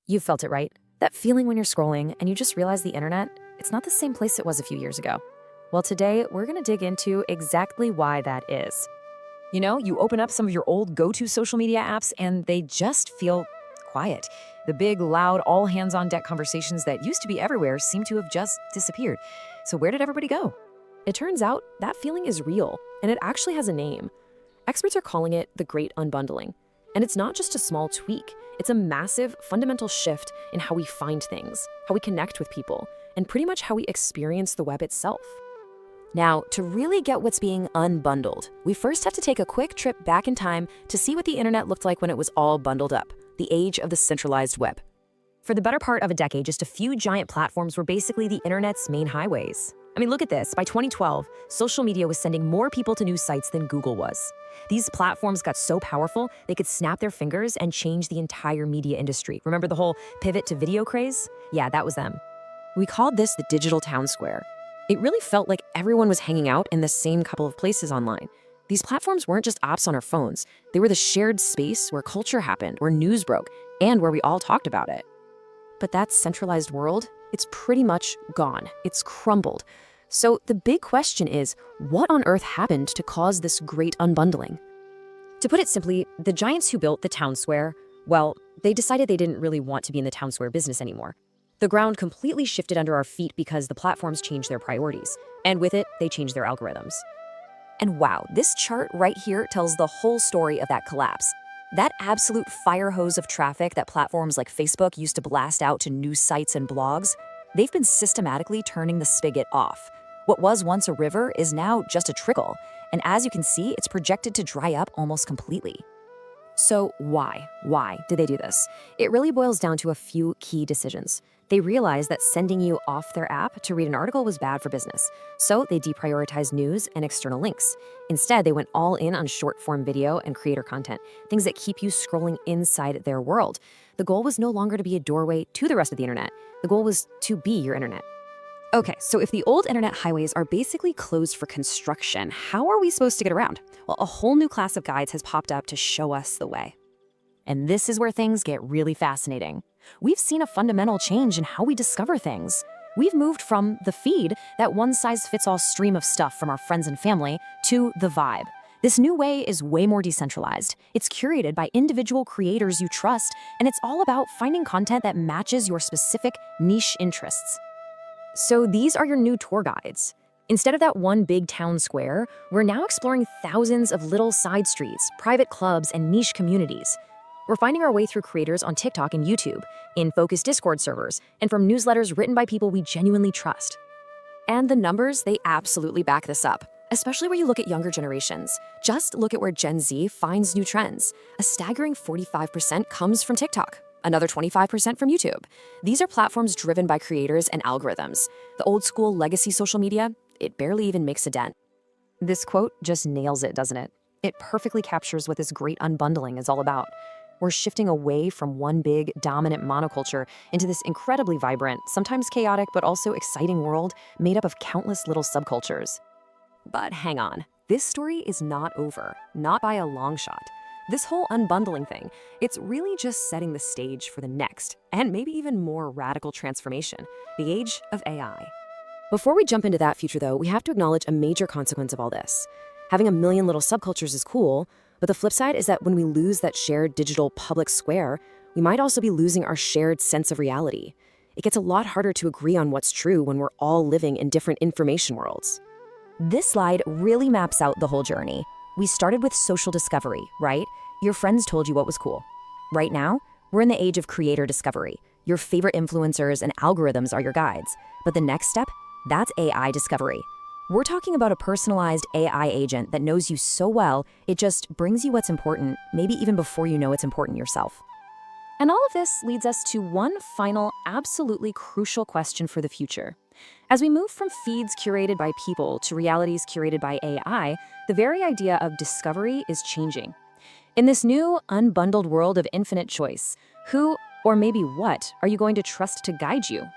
You felt it, right? That feeling when you're scrolling and you just realize the internet, it's not the same place it was a few years ago. Well, today we're going to dig into exactly why that is. You open up some of your old go-to social media apps and they just feel quiet. The big, loud, all hands on deck conversations that used to be everywhere seem to have just disappeared. So where did everybody go? It turns out that feeling is real and it actually has a name. Experts are calling it the Great Unbundling. And it's not just a small tweak, it's a massive, fundamental shift in how we find things, how we connect with people, and pretty much how we experience the web itself. Now, to really get what's being unbundled, we first have to take a quick trip back in time to see what the internet looked like when it was all bundled up, the age of the centralized web. For the better part of a decade, just a few giant platforms were basically the internet's main highways. I mean, look at this. By 2012, social media was sending more people to news sites than Google was. These platforms got so powerful, they could snap their fingers and change the entire media industry. Remember the whole pivot to video craze? Yeah, that was them. We called this the digital town square. It really felt like everyone was hanging out in the same couple of places online. These platforms weren't just apps on our phones. They were the shared space where culture happened, where news broke, and where we all talked about it. But that centralized world, it's pretty much gone. It's crumbled. So the big question is, what on earth happened to cause this great unbundling? To put it simply, the giants who built the town square, well, they decided they didn't really want to be in the town square business anymore. The ground completely shifted under our feet because the platforms changed their priorities, and with it, they changed their algorithms. And wow, this chart right here tells the whole story of that collapse. That absolute fire hose of traffic that platforms like Facebook used to blast out to news sites and blogs, they've been systematically turning the spigot off. What was once a river is now just a trickle, and as you can see, it's projected to dry up almost completely. So why? Why did they do this? It really boils down to a few key decisions. They realized that sending you off their app to read an article was bad for business, so they deprioritized news and external links. Instead, they went all in on short-form video and creator content, things that keep you scrolling inside their world. The goal was no longer to be a doorway to the rest of the internet. The goal was to be your internet. Okay, so if the old internet highways are basically closed for construction, how are we supposed to get around? Well, a whole new class of guides has popped up to show us the way. And this is where things get really fascinating. We've seen a fundamental change in how we discover things. We've moved from the feed, that one-size-fits-all stream of stuff from our friends and family, to the vibe. This new way is way more decentralized. It's curated by individual creators you trust, and it's all about finding content that matches your specific niche interests. So these are your new tour guides. Instead of that one big town square, we're now exploring thousands of little side streets, private clubs, and niche communities. We're finding our way through creators on TikTok and YouTube, in focused Discord servers, and from newsletters written by people we genuinely trust. And the numbers, they absolutely back this up, especially when you look at younger generations. Just look at where Gen Z finds new trends. A staggering 45% comes from TikTok. Another 25% from YouTube. These are platforms driven by creators and algorithms. The old school legacy social media, it barely even makes a dent. This quote just nails it, doesn't it? It perfectly captures what this great unbundling is all about. We're shifting away from one big, dominant monoculture into this incredibly vibrant, sometimes chaotic, but also exciting world made up of countless little subcultures. But hang on, this story is not over, not by a long shot. This whole unbundling thing, it's really just setting the stage for the next, and maybe even more radical transformation, the age of AI. Before we jump into that future though, we have to acknowledge a major consequence of all this. Having a million little subcultures is cool, but the flip side is that when we lose that shared digital public square, we might also be losing our shared sense of reality. It gets a lot harder to agree on what's true when we're all living in different information worlds. This slide really maps out the whole journey. We started with social discovery, right? Your friends told you what was cool. Right now, we're in the age of creator discovery. Your favorite influencers and algorithms are your guides. But the next step, that's AI discovery. We're talking about a personalized AI agent that knows you so well, it just brings you what's important, maybe even before you know it's important yourself. And all of this leads us to one final, absolutely crucial question for the future. As we move from feeds curated by people to realities curated by AI, the very idea of discovery is changing. In this new, unbundled world of infinite choice, who, or maybe what, are you going to trust to guide you,